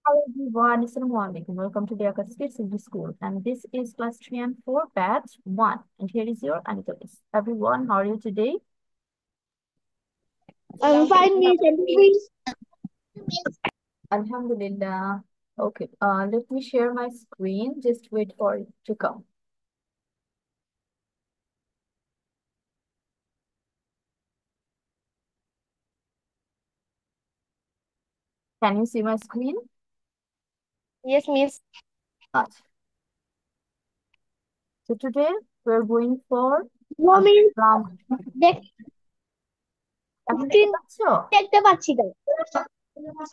Hello everyone, Assalamu alaikum. Welcome to the Akas Kids English School, and this is class 3 and 4, batch 1. And here is your Anitolis. Everyone, how are you today? I'm fine, Miss. And please. Alhamdulillah. Okay, let me share my screen. Just wait for it to come. Can you see my screen? Yes, Miss. Acha. So today we're going for No, Miss. grammar. দেখ এখন দেখতে screen পাচ্ছ? দেখতে পাচ্ছি না। আচ্ছা,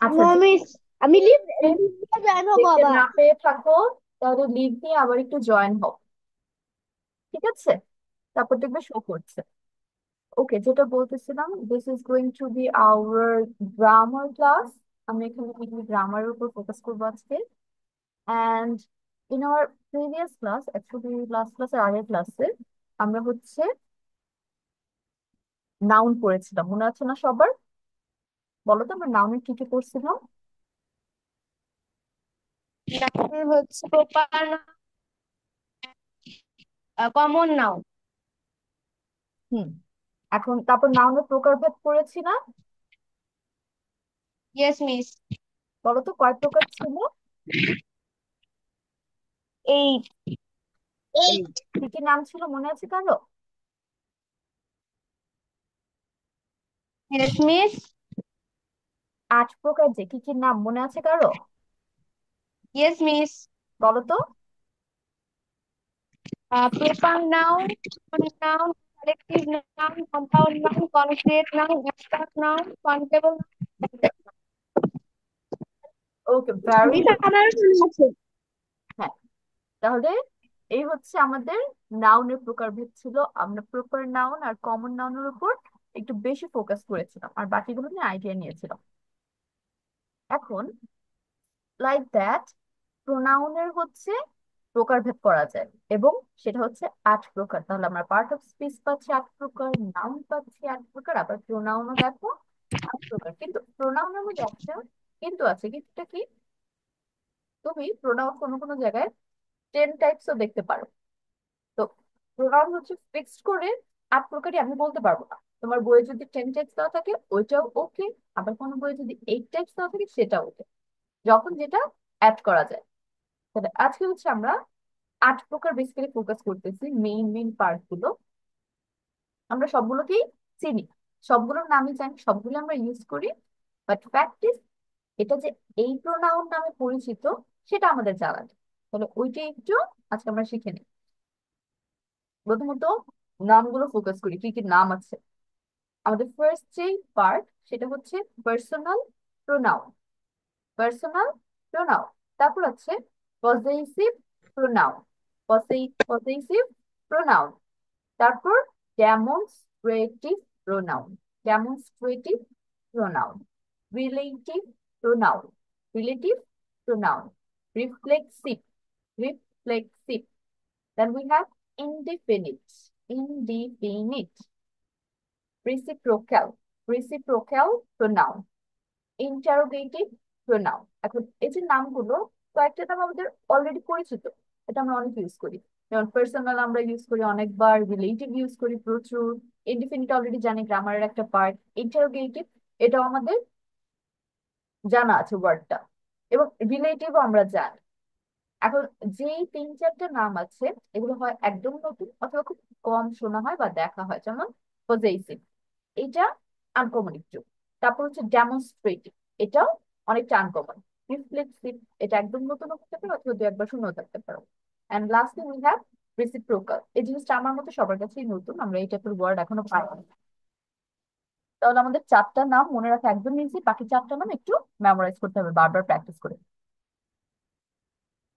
no, যদি miss. আমি লিভ দেখতে জয়েন হবো দেখতে আবার। না পেয়ে থাকো তাহলে লিভ দিয়ে আবার একটু জয়েন হও। ঠিক আছে? তারপর দেখবে শো করছে। ওকে, যেটা বলতেছিলাম, this is going to B hour grammar class. আমি এখানে মেইনলি গ্রামারের উপর ফোকাস করবো আজকে। And in our previous class, actually last ক্লাসের আগের ক্লাসে আমরা হচ্ছে নাউন পড়েছিলাম, মনে আছে না সবার? বলো তো আমরা নাউনের কি কি পড়ছিলাম? নাউন হচ্ছে প্রপার কমন নাউন। হুম। এখন তারপর নাউনের প্রকারভেদ পড়েছি না? Yes, miss. বলো তো কয় প্রকার ছিল? এইট। এই কি কি নাম ছিল মনে আছে কারো? Yes, miss. 8 প্রকার, যে কি কি নাম মনে আছে কারো? Yes, miss. বলো তো। Proper noun, noun, collective noun, compound noun, concrete noun, abstract noun, countable. Okay, very miss, good. আমার মনে আছে। হ্যাঁ, তাহলে এই হচ্ছে আমাদের নাউনের প্রকারভেদ ছিল। আমরা প্রপার নাউন আর কমন নাউনের উপর একটু বেশি ফোকাস করেছিলাম, আর বাকিগুলো নিয়ে আইডিয়া নিয়েছিলাম। এখন লাইক দ্যাট, প্রোনাউনের হচ্ছে প্রকারভেদ করা যায়, এবং সেটা হচ্ছে 8 প্রকার। তাহলে আমরা পার্ট অফ স্পিচ পাচ্ছি 8 প্রকার, নাউন পাচ্ছি 8 প্রকার, আবার প্রোনাউনও দেখো 8 প্রকার। কিন্তু প্রোনাউনের মধ্যে একটা কিন্তু আছে। কিন্তু কি, তুমি প্রোনাউন কোনো কোনো জায়গায় 10 টাইপসও দেখতে পারো। তো প্রোনাউন হচ্ছে ফিক্সড করে 8 প্রকারই আমি বলতে পারবো না। তোমার বইয়ে যদি 10 টাইপস দেওয়া থাকে ওইটাও ওকে, আবার কোনো বইয়ে যদি 8 টাইপস দেওয়া থাকে সেটাও ওকে, যখন যেটা অ্যাড করা যায়। তাহলে আজকে হচ্ছে আমরা 8 প্রকার বেসিক্যালি ফোকাস করতেছি, মেইন মেইন পার্ট গুলো। আমরা সবগুলোকেই চিনি, সবগুলোর নামই জানি, সবগুলো আমরা ইউজ করি। বাট ফ্যাক্ট ইজ, এটা যে এই প্রোনাউন নামে পরিচিত সেটা আমাদের জানা নেই। তাহলে ওইটাই একটু আজকে আমরা শিখে নিই। প্রথমত নামগুলো ফোকাস করি, কি কি নাম আছে। আমাদের ফার্স্ট যে পার্ট সেটা হচ্ছে পার্সোনাল প্রোনাউন। পার্সোনাল প্রোনাউন, তারপর আছে পজেসিভ প্রোনাউন। পজেসিভ প্রোনাউন, তারপর demonstrative pronoun. Demonstrative pronoun, relative pronoun. Relative pronoun, reflexive. Reflexive. Then we have indefinite. Indefinite. Reciprocal. Reciprocal pronoun. Interrogative pronoun. এখন এই যে নামগুলো, কয়েকটা নাম আমাদের অলরেডি পরিচিত, এটা আমরা অনেক ইউজ করি। যেমন পার্সোনাল আমরা ইউজ করি অনেকবার, রিলেটিভ ইউজ করি প্রচুর, ইনডিফিনিট অলরেডি জানি গ্রামারের একটা পার্ট, ইন্টারোগেটিভ এটাও আমাদের জানা আছে ওয়ার্ডটা, এবং রিলেটিভও আমরা জানি। এখন যেই 3-4টা নাম আছে, এগুলো হয় একদম নতুন অথবা খুব কম শোনা হয় বা দেখা হয়, যেমন পজেসিভ, এটা আনকমন একটু। তারপর হচ্ছে ডেমনস্ট্রেটিভ, এটাও অনেকটা আনকমন। রিফ্লেক্সিভ, এটা একদম নতুন হতে পারে অথবা 2-একবার শুনেও থাকতে পারো। And lastly we have reciprocal. এই জিনিসটা আমার মতে সবার কাছেই নতুন, আমরা এই টাইপের ওয়ার্ড এখনো পাইনি। তাহলে আমাদের 4টা নাম মনে রাখা একদম ইজি, বাকি 4টা নাম একটু মেমোরাইজ করতে হবে বারবার প্র্যাকটিস করে।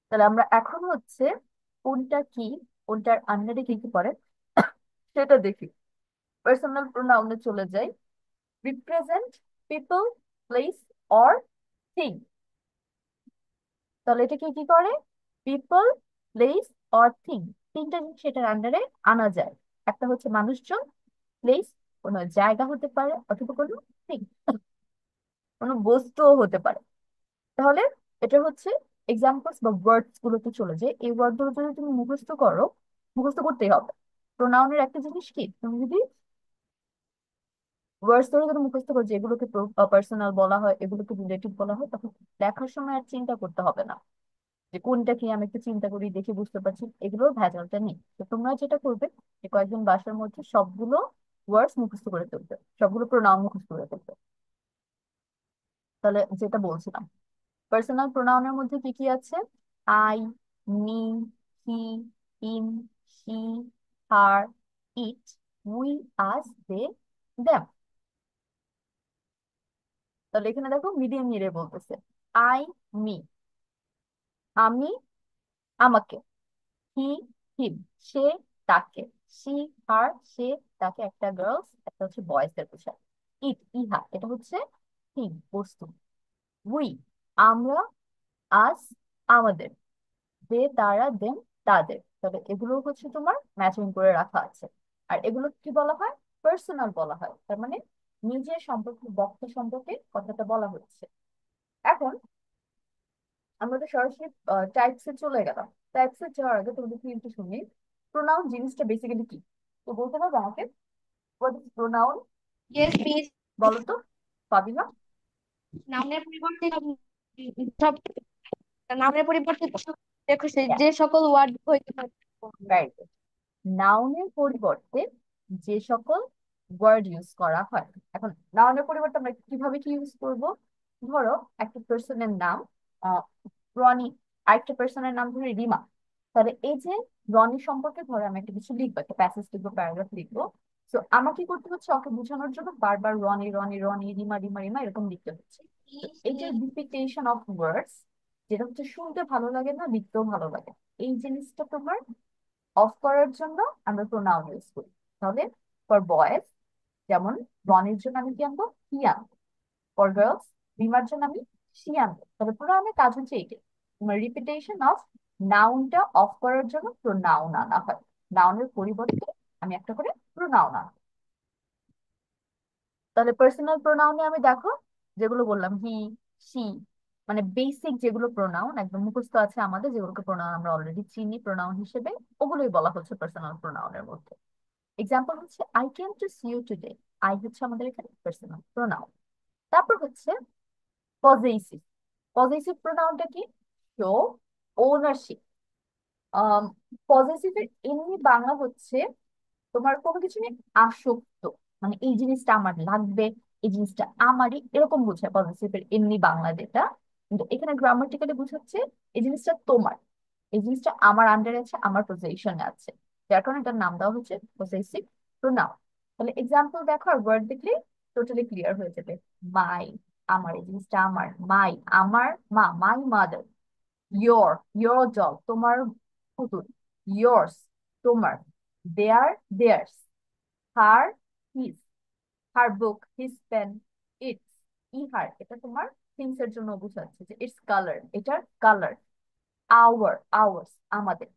তাহলে আমরা এখন হচ্ছে কোনটা কি, কোনটার আন্ডারে কি কি পড়ে সেটা দেখি। পার্সোনাল প্রোনাউনে চলে যাই। Represent people, place or thing. তাহলে এটা কি কি করে? পিপল, প্লেস অর থিং, 3টা জিনিস এটার আন্ডারে আনা যায়। একটা হচ্ছে মানুষজন, প্লেস কোনো জায়গা হতে পারে, অথবা কোনো থিং কোনো বস্তুও হতে পারে। তাহলে এটা হচ্ছে এক্সাম্পলস বা ওয়ার্ডস গুলোতে চলে যায়। এই ওয়ার্ড গুলো যদি তুমি মুখস্থ করো, মুখস্থ করতেই হবে। প্রোনাউনের একটা জিনিস কি, তুমি যদি ওয়ার্ডস ধরে যদি মুখস্থ করো যে এগুলোকে পার্সোনাল বলা হয়, এগুলোকে রিলেটিভ বলা হয়, তখন লেখার সময় আর চিন্তা করতে হবে না যে কোনটা কি। আমি একটু চিন্তা করি, দেখে বুঝতে পারছি, এগুলোর ভেজালটা নেই। তো তোমরা যেটা করবে যে কয়েকদিন বাসার মধ্যে সবগুলো ওয়ার্ডস মুখস্থ করে ফেলবে, সবগুলো প্রোনাউন মুখস্থ করে ফেলবে। তাহলে যেটা বলছিলাম, পার্সোনাল প্রোনাউনের মধ্যে কি কি আছে? I, me, he, him, she, her, it, we, us, they, them. তাহলে এখানে দেখো মিডিয়াম নিয়ে বলতেছে আই, মি, আমি, আমাকে, হি, হিম, সে, তাকে, সি, হার, সে, তাকে, একটা গার্লস, একটা হচ্ছে বয়েজ এর পোশাক। ইট, ইহা, এটা হচ্ছে থিং, বস্তু। উই, আমরা, আস, আমাদের। দে, তারা, দেম, তাদের। তবে এগুলো হচ্ছে তোমার ম্যাচিং করে রাখা আছে। আর এগুলো কি বলা হয়? পার্সোনাল বলা হয়। তার মানে নিজের সম্পর্কে, বক্তা সম্পর্কে কথাটা বলা হচ্ছে। এখন আমরা তো সরাসরি টাইপসে চলে গেলাম। টাইপসে যাওয়ার আগে তোমাদের কি একটু শুনি প্রোনাউন জিনিসটা বেসিক্যালি কি। তো বলতে পারবো আমাকে what is pronoun? Yes please. বলো তো, পাবিনা। নামের পরিবর্তে সব নামের পরিবর্তে দেখো যে সকল ওয়ার্ড হইতে পারে। রাইট। নাউনের পরিবর্তে যে সকল ওয়ার্ড ইউজ করা হয়। এখন নাউনের পরিবর্তে আমরা কিভাবে কি ইউজ করব? ধরো একটা পার্সনের নাম আহ, রনি, আরেকটা পার্সনের নাম ধরে রিমা। তাহলে এই যে রনি সম্পর্কে ধরো আমি একটা কিছু লিখবো, একটা প্যাসেজ লিখবো, প্যারাগ্রাফ লিখবো। তো আমাকে কি করতে হচ্ছে? ওকে বোঝানোর জন্য বারবার রনি রনি রনি, রিমা রিমা রিমা এরকম লিখতে হচ্ছে। তো এই যে রিপিটেশন অফ ওয়ার্ডস, যেটা হচ্ছে শুনতে ভালো লাগে না, লিখতেও ভালো লাগে, এই জিনিসটা তোমার অফ করার জন্য আমরা প্রোনাউন ইউজ করি। তাহলে ফর বয়েজ, যেমন রনির জন্য আমি কি আনবো? হি আনবো। ফর গার্লস, রিমার জন্য আমি শি আনবো। তাহলে প্রোনাউনের কাজ হচ্ছে এইটাই, তোমার রিপিটেশন অফ নাউনটা অফ করার জন্য প্রোনাউন আনা হয়। নাউনের পরিবর্তে আমি একটা করে প্রোনাউন আনবো। তাহলে পার্সোনাল প্রোনাউনে আমি দেখো যেগুলো বললাম, হি, শি, মানে বেসিক যেগুলো প্রোনাউন একদম মুখস্থ আছে আমাদের, যেগুলোকে প্রোনাউন আমরা অলরেডি চিনি প্রোনাউন হিসেবে, ওগুলোই বলা হচ্ছে পার্সোনাল প্রোনাউনের মধ্যে। এক্সাম্পল হচ্ছে I came to see you today. I হচ্ছে আমাদের এখানে পার্সোনাল প্রোনাউন। তারপর হচ্ছে পজেসিভ। পজেসিভ প্রোনাউনটা কি? Show ownership. পজেসিভের এমনি বাংলা হচ্ছে তোমার কোনো কিছু নিয়ে আসক্ত, মানে এই জিনিসটা আমার লাগবে, এই জিনিসটা আমারই, এরকম বোঝায় পজিটিভের এমনি বাংলা যেটা। কিন্তু এখানে গ্রামাটিক্যালি বোঝাচ্ছে এই জিনিসটা তোমার, এই জিনিসটা আমার আন্ডারে আছে, আমার পজিশনে আছে, যার কারণে এটার নাম দেওয়া হচ্ছে পজেসিভ প্রোনাউন। তাহলে এক্সাম্পল দেখো আর ওয়ার্ড দেখলে টোটালি ক্লিয়ার হয়ে যাবে। মাই, আমার, এই জিনিসটা আমার। মাই, আমার মা, my mother. Your, your dog, তোমার পুতুল। ইয়োর্স, তোমার। Their, theirs. Her, his. Her book, his pen. Its, ইহার, এটা তোমার থিংস এর জন্য বোঝাচ্ছে যে ইটস কালার, এটার কালার। আওয়ার, আওয়ার্স, আমাদের।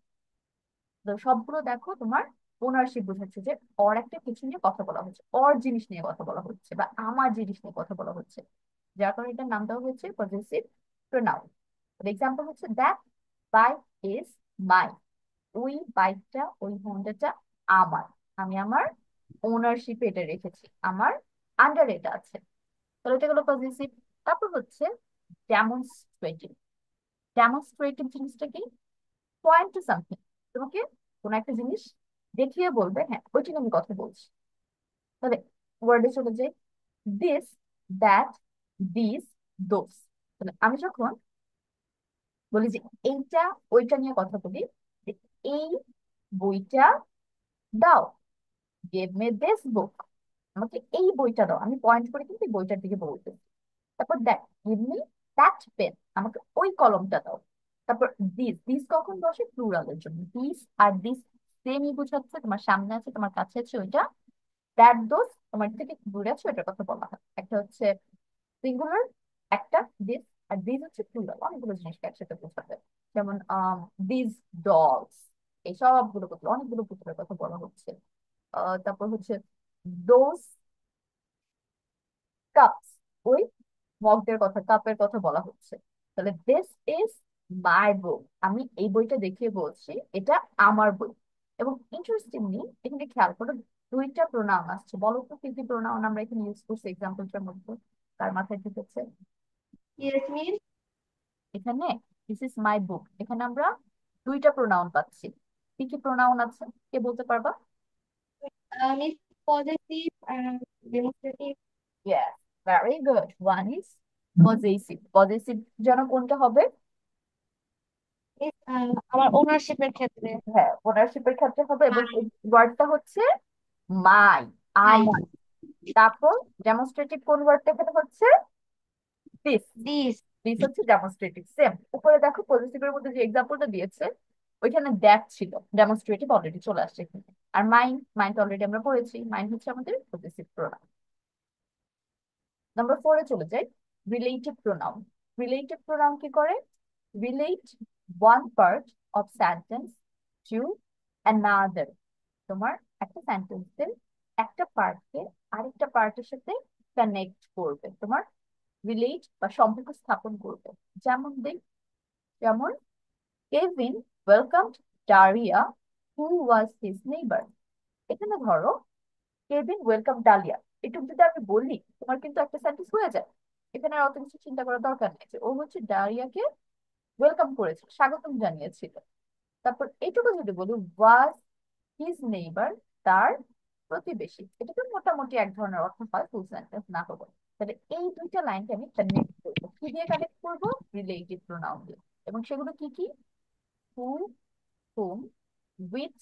তো সবগুলো দেখো তোমার ওনারশিপ বোঝাচ্ছে যে ওর একটা কিছু নিয়ে কথা বলা হচ্ছে, ওর জিনিস নিয়ে কথা বলা হচ্ছে, বা আমার জিনিস নিয়ে কথা বলা হচ্ছে, যার কারণে এটার নামটা হচ্ছে পজেসিভ প্রোনাউন। এক্সাম্পল হচ্ছে দ্যাট বাইক ইজ মাই। ওই বাইকটা, ওই হোন্ডাটা আমার, আমি আমার ওনারশিপে এটা রেখেছি, আমার আন্ডার এটা আছে। তাহলে এটা হলো পজিটিভ। তারপর হচ্ছে ডেমনস্ট্রেটিভ। ডেমনস্ট্রেটিভ জিনিসটা কি? পয়েন্ট টু সামথিং, তোমাকে কোন একটা জিনিস দেখিয়ে বলবে হ্যাঁ ওইটা নিয়ে আমি কথা বলছি। তাহলে ওয়ার্ডে চলে যাই, দিস, দ্যাট, দিস, দোস। তাহলে আমি যখন বলি যে এইটা ওইটা নিয়ে কথা বলি, যে এই বইটা দাও, গেভ মি দিস বুক, আমাকে এই বইটা দাও, আমি পয়েন্ট করে কিন্তু এই বইটার দিকে বলতে। তারপর that, give me that pen, আমাকে ওই কলমটা দাও। তারপর দিস, দিস কখন বসে? প্লুরালের জন্য। দিস আর দিস সেমই বোঝাচ্ছে, তোমার সামনে আছে, তোমার কাছে আছে ওইটা। দ্যাট, দোস তোমার থেকে দূরে আছে ওইটার কথা বলা হয়। একটা হচ্ছে সিঙ্গুলার, একটা দিস, আর দিস হচ্ছে প্লুরাল, অনেকগুলো জিনিসকে একসাথে বোঝাবে। যেমন দিস ডগস, এই সবগুলো পুতুল, অনেকগুলো পুতুলের কথা বলা হচ্ছে। তারপর হচ্ছে দোজ কাপস, ওই মগদের কথা, কাপের কথা বলা হচ্ছে। তাহলে দিস ইজ মাই বুক, আমি এই বইটা দেখিয়ে বলছি এটা আমার বই। এবং ইন্টারেস্টিংলি এখানে খেয়াল করো, দুইটা প্রোনাউন আসছে। বলো তো কি কি প্রোনাউন আমরা এখানে ইউজ করছি এক্সাম্পলটার মধ্যে, কার মাথায় ঢুকেছে? Yes miss. এখানে দিস ইজ মাই বুক, এখানে আমরা দুইটা প্রোনাউন পাচ্ছি। কি কি প্রোনাউন আছে কে বলতে পারবা? Miss positive demonstrative. Yes, very good, one is possessive. Possessive যেন কোনটা হবে? মিস আমার ওনারশিপের ক্ষেত্রে। হ্যাঁ, ওনারশিপের ক্ষেত্রে হবে, এবং মাই। এই ওয়ার্ডটা হচ্ছে মাই, মাই। আমার। তারপর ডেমনস্ট্রেটিভ কোন ওয়ার্ডটা এখানে হচ্ছে? দিস। দিস। দিস হচ্ছে ডেমনস্ট্রেটিভ। সেম উপরে দেখো পজিটিভের মধ্যে যে এক্সাম্পলটা দিয়েছে ওইখানে দ্যাট ছিল, ডেমনস্ট্রেটিভ অলরেডি চলে আসছে এখানে। আর মাইন্ড, মাইন্ড অলরেডি আমরা পড়েছি, মাইন্ড হচ্ছে আমাদের পজিটিভ প্রোনাউন। নাম্বার 4-এ চলে যাই, রিলেটিভ প্রোনাউন। রিলেটিভ প্রোনাউন কি করে? Relate one part of sentence to another. তোমার একটা সেন্টেন্সের একটা পার্টকে আরেকটা পার্টের সাথে কানেক্ট করবে, তোমার রিলেট বা সম্পর্ক স্থাপন করবে। যেমন দেই, যেমন Kevin welcomed Daria who was his neighbour. এখানে ধরো কেভিন ওয়েলকাম ডালিয়া, এটুকু যদি আমি বলি তোমার কিন্তু একটা সেন্টেন্স হয়ে যায়। এখানে আর অত কিছু চিন্তা করার দরকার নেই যে ও হচ্ছে ডারিয়াকে ওয়েলকাম করেছিল, স্বাগতম জানিয়েছিল। তারপর এইটুকু যদি বলি ওয়াজ হিজ নেইবার, তার প্রতিবেশী, এটা তো মোটামুটি এক ধরনের অর্থ হয়, ফুল সেন্টেন্স না হবে। তাহলে এই দুইটা লাইনকে আমি কানেক্ট করবো, কি দিয়ে কানেক্ট করবো? রিলেটিভ প্রোনাউন দিয়ে। এবং সেগুলো কি কি? হু, হুম, উইচ,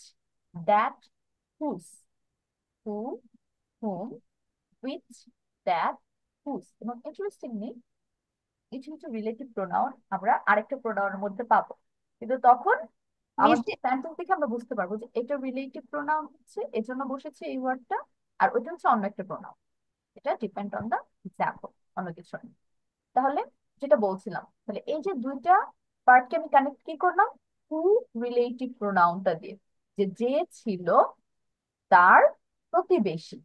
দ্যাট, হুস। হু, হুম, উইচ, দ্যাট, হুস। এবং ইন্টারেস্টিংলি কিছু কিছু রিলেটিভ প্রোনাউন আমরা আরেকটা প্রোনাউনের মধ্যে পাবো, কিন্তু তখন মিস। আমাদের সেন্টেন্স থেকে আমরা বুঝতে পারবো যে এটা রিলেটিভ প্রোনাউন হচ্ছে এজন্য বসেছে এই ওয়ার্ডটা, আর ওইটা হচ্ছে অন্য একটা প্রোনাউন। এটা ডিপেন্ড অন দা এক্সাম্পল, অন্য কিছু না। তাহলে যেটা বলছিলাম, তাহলে এই যে দুইটা পার্টকে আমি কানেক্ট কি করলাম? টু রিলেটিভ প্রোনাউনটা দিয়ে, যে যে ছিল তার প্রতিবেশী।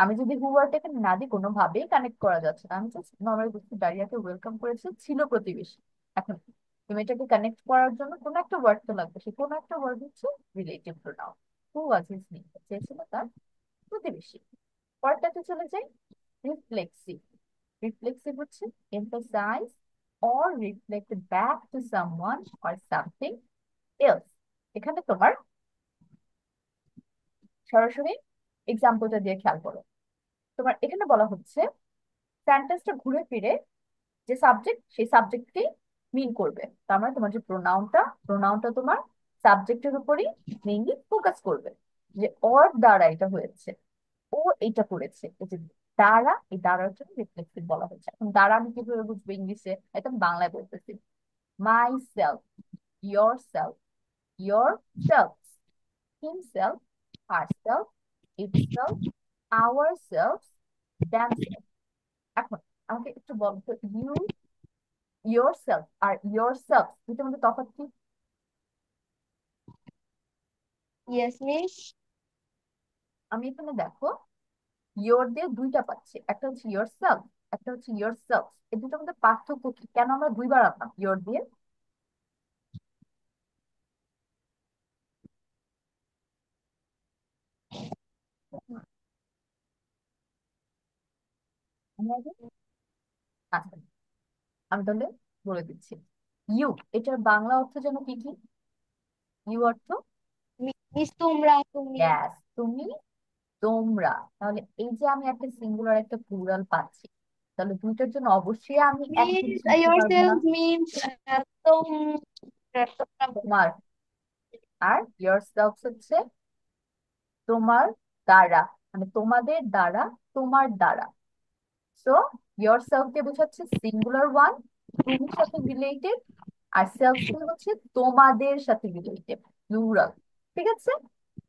আমি যদি হু ওয়ার্ড এখানে না দিই কোনোভাবেই কানেক্ট করা যাচ্ছে না, আমি জাস্ট নর্মালি বলছি ডারিয়াকে ওয়েলকাম করেছে, ছিল প্রতিবেশী। এখন তুমি এটাকে কানেক্ট করার জন্য কোনো একটা ওয়ার্ড তো লাগবে, সে কোনো একটা ওয়ার্ড হচ্ছে relative pronoun. Who was his name, সে ছিল তার প্রতিবেশী। পরেরটাতে চলে যাই, রিফ্লেক্সিভ। রিফ্লেক্সিভ হচ্ছে emphasise or reflect back to someone or something else. এখানে তোমার সরাসরি এক্সাম্পলটা দিয়ে খেয়াল করো। তোমার এখানে বলা হচ্ছে সেন্টেন্সটা ঘুরে ফিরে যে সাবজেক্ট সেই সাবজেক্টকে মিন করবে। তার মানে তোমার যে প্রোনাউনটা, প্রোনাউনটা তোমার সাবজেক্টের উপরই মেইনলি ফোকাস করবে, যে ওর দ্বারা এটা হয়েছে, ও এইটা করেছে। এই যে দ্বারা, এই দ্বারার জন্য রিফ্লেক্সিভ বলা হচ্ছে। এখন দ্বারা আমি কিভাবে বুঝবো ইংলিশে? এটা আমি বাংলায় বলতেছি। Myself, yourself, yourself, himself, herself, itself, ourself, themself. এখন আমাকে একটু বলতো, ইউ, ইয়োর সেলফ আর ইয়োর সেলফ দুটোর মধ্যে তফাৎ কি? Yes miss. আমি এখানে দেখো ইয়োর দিয়ে দুইটা পাচ্ছি, একটা হচ্ছে ইয়োর সেলফ, একটা হচ্ছে ইয়োর সেলফ। এই দুটোর মধ্যে পার্থক্য কি? কেন আমরা দুইবার আনলাম ইয়োর দিয়ে? আমি আগে, আচ্ছা আমি তাহলে বলে দিচ্ছি। ইউ, এটার বাংলা অর্থ যেন কি কি? ইউ অর্থ মিস তোমরা, তুমি। গ্যাস, তুমি, তোমরা। তাহলে এই যে আমি একটা সিঙ্গুলার একটা প্লুরাল পাচ্ছি, তাহলে দুইটার জন্য অবশ্যই আমি এক মিস জিনিস লিখতে পারবো না? yourself means তোমরা। তোমার। আর ইয়ার সেলফ হচ্ছে তোমার দ্বারা, মানে তোমাদের দ্বারা, তোমার দ্বারা। সো ইয়োর সেলফ কে বোঝাচ্ছে সিঙ্গুলার ওয়ান, তুমির সাথে রিলেটেড। আর সেলফ কে হচ্ছে তোমাদের সাথে রিলেটেড, প্লুরাল। ঠিক আছে?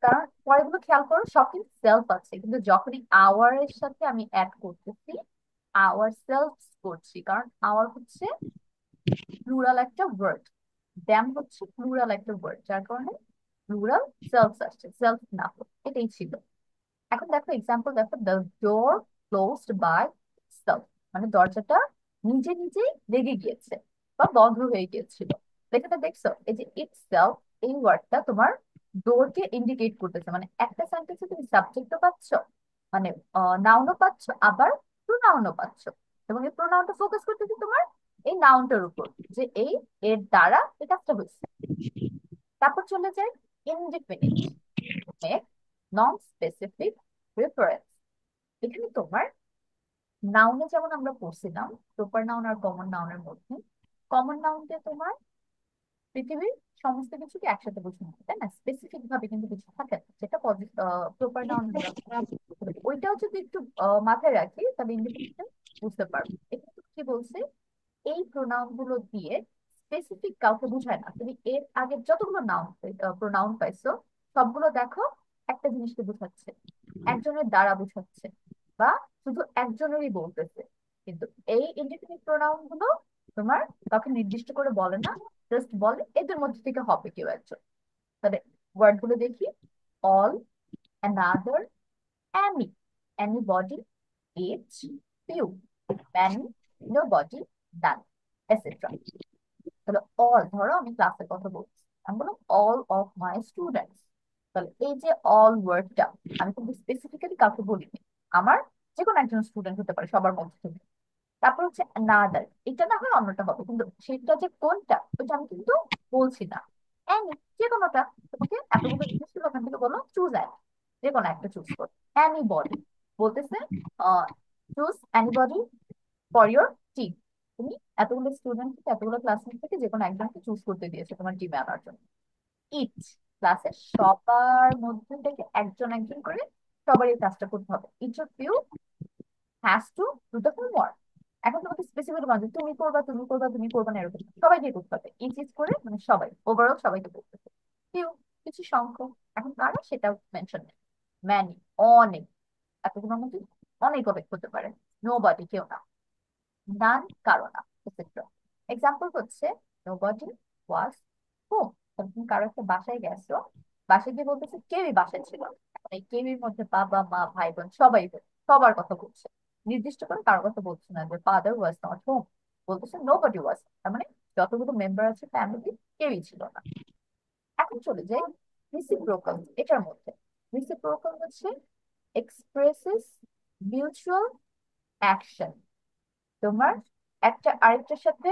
কারণ পরেগুলো খেয়াল করো সব কিন্তু সেলফ আছে, কিন্তু যখনই আওয়ার এর সাথে আমি অ্যাড করতেছি, আওয়ার সেলফ করছি, কারণ আওয়ার হচ্ছে প্লুরাল একটা ওয়ার্ড, দ্যাম হচ্ছে প্লুরাল একটা ওয়ার্ড, যার কারণে প্লুরাল সেলফ আসছে, সেলফ না হোক। এটাই ছিল। এখন দেখো এক্সাম্পল দেখো, the door closed by self, মানে দরজাটা নিজে নিজেই লেগে গিয়েছে। বা বন্ধ হয়ে গিয়েছিল। লেখাটা দেখছো, এই যে ইটসেলফ, এই ওয়ার্ডটা তোমার ডোরকে ইন্ডিকেট করতেছে। মানে একটা সেন্টেন্সে তুমি সাবজেক্টও পাচ্ছ, মানে নাউনও পাচ্ছ, আবার প্রোনাউনও পাচ্ছ। এবং এই প্রোনাউনটা ফোকাস করতেছে তোমার এই নাউনটার উপর, যে এই এর দ্বারা এই কাজটা হয়েছে। তারপর চলে যায় indefinite, make non specific reference. এখানে তোমার নাউনে যেমন আমরা পড়ছিলাম প্রপার নাউন আর কমন নাউনের মধ্যে, কমন নাউনকে তোমার পৃথিবীর সমস্ত কিছুকে একসাথে বোঝানো হয়, তাই না? স্পেসিফিক ভাবে কিন্তু কিছু থাকে না, যেটা প্রপার নাউন আমরা ওইটাও যদি একটু মাথায় রাখি তাহলে ইন্ডিপেন্ডেন্ট বুঝতে পারবো। এখানে তো কি বলছে, এই প্রোনাউন গুলো দিয়ে স্পেসিফিক কাউকে বোঝায় না। তুমি এর আগে যতগুলো নাউন প্রোনাউন পাইছো সবগুলো দেখো একটা জিনিসকে বোঝাচ্ছে, একজনের দ্বারা বোঝাচ্ছে, বা শুধু একজনেরই বলতেছে। কিন্তু এই ইন্ডিপেন্ডেন্ট প্রোনাউন গুলো তোমার কাউকে নির্দিষ্ট করে বলে না, জাস্ট বলে এদের মধ্যে থেকে হবে কেউ একজন। তাহলে ওয়ার্ড গুলো দেখি, all, another, any, anybody, each, few, many, nobody, none, etc. তাহলে অল, ধরো আমি ক্লাসের কথা বলছি, আমি বললাম অল অফ মাই স্টুডেন্টস। তাহলে এই যে অল ওয়ার্ডটা আমি কিন্তু স্পেসিফিক্যালি কাউকে বলিনি, আমার যে কোনো একজন স্টুডেন্ট হতে পারে সবার মধ্যে থেকে। তারপর হচ্ছে নাদার, এটা না হয় অন্যটা হবে, কিন্তু সেটা যে কোনটা ওটা আমি কিন্তু বলছি না। এনি, যে কোনোটা, তোমাকে এতগুলো জিনিস ছিল ওখান থেকে বলো চুজ অ্যানি, যে কোনো একটা চুজ করো। অ্যানি বডি বলতেছে, choose anybody for your team. তুমি এতগুলো স্টুডেন্ট থেকে, এতগুলো ক্লাসমেট থেকে যে কোনো একজনকে চুজ করতে দিয়েছে তোমার টিমে আনার জন্য। ইচ, ক্লাসের সবার মধ্যে থেকে একজন একজন করে সবার এই কাজটা করতে হবে। Each of you has to do the homework. এখন তোমাকে স্পেসিফিক বলা যায় তুমি করবা, তুমি করবা, তুমি করবা না, এরকম না। সবাইকে করতে হবে, ইচ ইচ করে, মানে সবাই, ওভারঅল সবাইকে করতে হবে। কেউ, কিছু সংখ্যক, এখন কারা সেটা মেনশন নেই। ম্যানি, অনেক, এতগুলোর মধ্যে অনেক অনেক হতে পারে। নোবডি, কেউ না। নান, কারো না, এটসেট্রা। এক্সাম্পল হচ্ছে নোবডি ওয়াজ হোম। তুমি কারো একটা বাসায় গেছো, বাসায় গিয়ে বলতেছে কেউই বাসায় ছিল না। এখন এই কেউই মধ্যে বাবা মা ভাই বোন সবাই সবার কথা বলছে, নির্দিষ্ট করে কারোর কথা বলছে না যে ফাদার ওয়াজ নট হোম, বলতেছে নোবডি ওয়াজ। তার মানে যতগুলো মেম্বার আছে ফ্যামিলি কেউই ছিল না। এখন চলে যাই রিসিপ্রোকাল, এটার মধ্যে। রিসিপ্রোকাল হচ্ছে এক্সপ্রেসেস মিউচুয়াল অ্যাকশন। তোমার একটা আরেকটার সাথে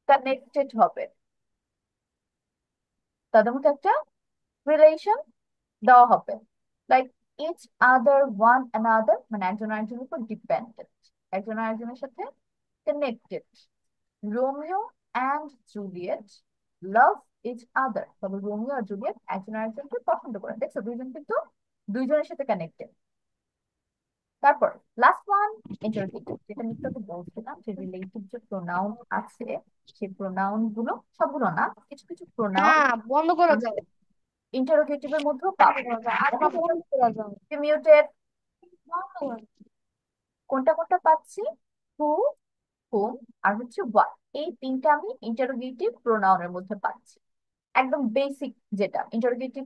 কানেক্টেড হবে, তাদের মধ্যে একটা রিলেশন দেওয়া হবে। Like each other, one another, মানে একজন আরেকজনের উপর ডিপেন্ডেন্ট, একজন আরেকজনের সাথে connected. Romeo and Juliet love each other, তবে রোমিও আর জুলিয়েট একজন আরেকজনকে পছন্দ করে। দেখছো, দুইজন কিন্তু দুইজনের সাথে কানেক্টেড। তারপর লাস্ট ওয়ান, ইন্টারোগেটিভ, যেটা আমি একটু বলছিলাম যে রিলেটিভ যে প্রোনাউন আছে, সেই প্রোনাউন গুলো সবগুলো না, কিছু কিছু প্রোনাউন হ্যাঁ, বন্ধ করে দাও। ইন্টারোগেটিভ এর মধ্যেও বন্ধ পাবো। করে দাও, আচ্ছা, দেখো যেমন বন্ধ করে দাও। মিউটেড, বন্ধ করে দাও। কোনটা কোনটা পাচ্ছি, হু, হুম, আর হচ্ছে হোয়াট, এই তিনটা আমি ইন্টারোগেটিভ প্রোনাউনের মধ্যে পাচ্ছি। একদম বেসিক যেটা ইন্টারোগেটিভ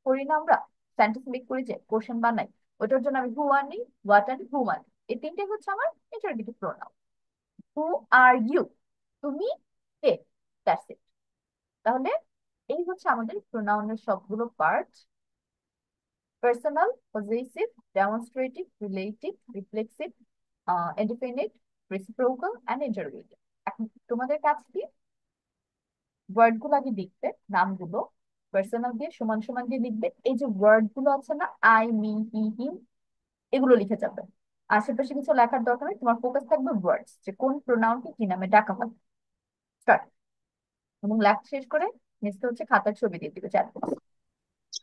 করি না আমরা, সেন্টেন্স মেক করি যে কোশ্চেন বানাই, ওটার জন্য আমি হু আনি, হোয়াট আনি, হুম আনি, এই তিনটাই হচ্ছে আমার interrogative pronoun. Who are you, তুমি কে, দ্যাটস ইট। তাহলে এই হচ্ছে আমাদের প্রোনাউনের সবগুলো part: personal, possessive, demonstrative, relative, reflexive, indefinite, reciprocal and interrogative. এখন তোমাদের কাছে কি, ওয়ার্ড গুলো আগে লিখবে, নামগুলো পার্সোনাল দিয়ে সমান সমান দিয়ে লিখবে। এই যে ওয়ার্ড গুলো আছে না, আই, মি, হি, হিম, এগুলো লিখে যাবে। আশেপাশে কিছু লেখার দরকার নেই, তোমার ফোকাস থাকবে ওয়ার্ডস, যে কোন প্রোনাউনকে কি নামে ডাকা হয়। স্টার্ট। এবং লেখা শেষ করে নিচে হচ্ছে খাতার ছবি দিয়ে দিবে, চ্যাট বক্স।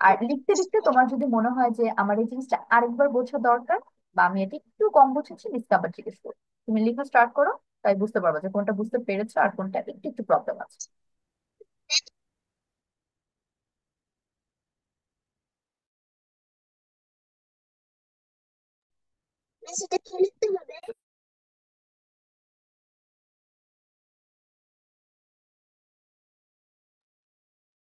আর লিখতে লিখতে তোমার যদি মনে হয় যে আমার এই জিনিসটা আরেকবার বোঝা দরকার, বা আমি এটা একটু কম বুঝেছি, নিচে আবার জিজ্ঞেস করো। তুমি লেখা স্টার্ট করো, তাই বুঝতে পারবে যে কোনটা বুঝতে পেরেছো আর কোনটা একটু একটু প্রবলেম আছে। সেটা কি লিখতে হবে?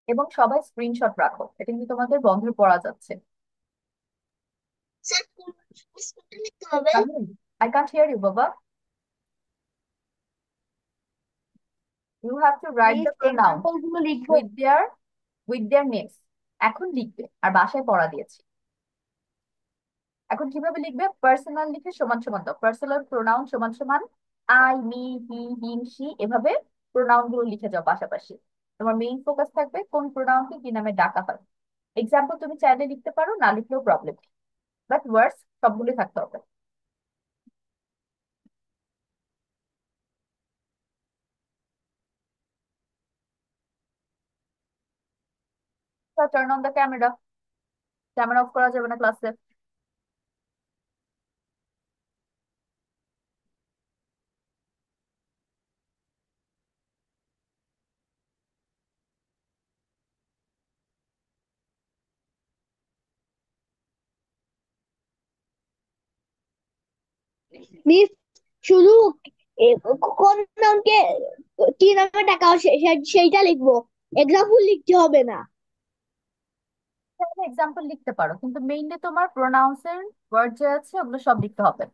এবং সবাই স্ক্রিনশট রাখো, এটা কিন্তু তোমাদের বন্ধে পড়া যাচ্ছে। স্যার, কোন কোনটা লিখতে হবে? আই কান্ট হিয়ার ইউ বাবা। You have to write miss the pronoun example গুলো লিখবো? With their names. এখন লিখবে, আর বাসায় পড়া দিয়েছি। এখন কিভাবে লিখবে? পার্সোনাল লিখে সমান সমান দাও, পার্সোনাল প্রোনাউন সমান সমান I, me, he, him, she, এভাবে প্রোনাউন গুলো লিখে যাও পাশাপাশি। তোমার মেইন ফোকাস থাকবে কোন প্রোনাউনকে কি নামে ডাকা হয়। এক্সাম্পল তুমি চাইলে লিখতে পারো, না লিখলেও প্রবলেম, বাট ওয়ার্ডস সবগুলোই থাকতে হবে। Turn on the camera. Camera off করা যাবে না ক্লাসে। মিস শুধু কোন নামকে কি নামে ডাকা হয় সেইটা লিখবো, এক্সাম্পল লিখতে হবে না? এক্সাম্পল লিখতে পারো, কিন্তু মেইনলি তোমার প্রোনাউন্স এর ওয়ার্ড যে আছে ওগুলো সব লিখতে হবে।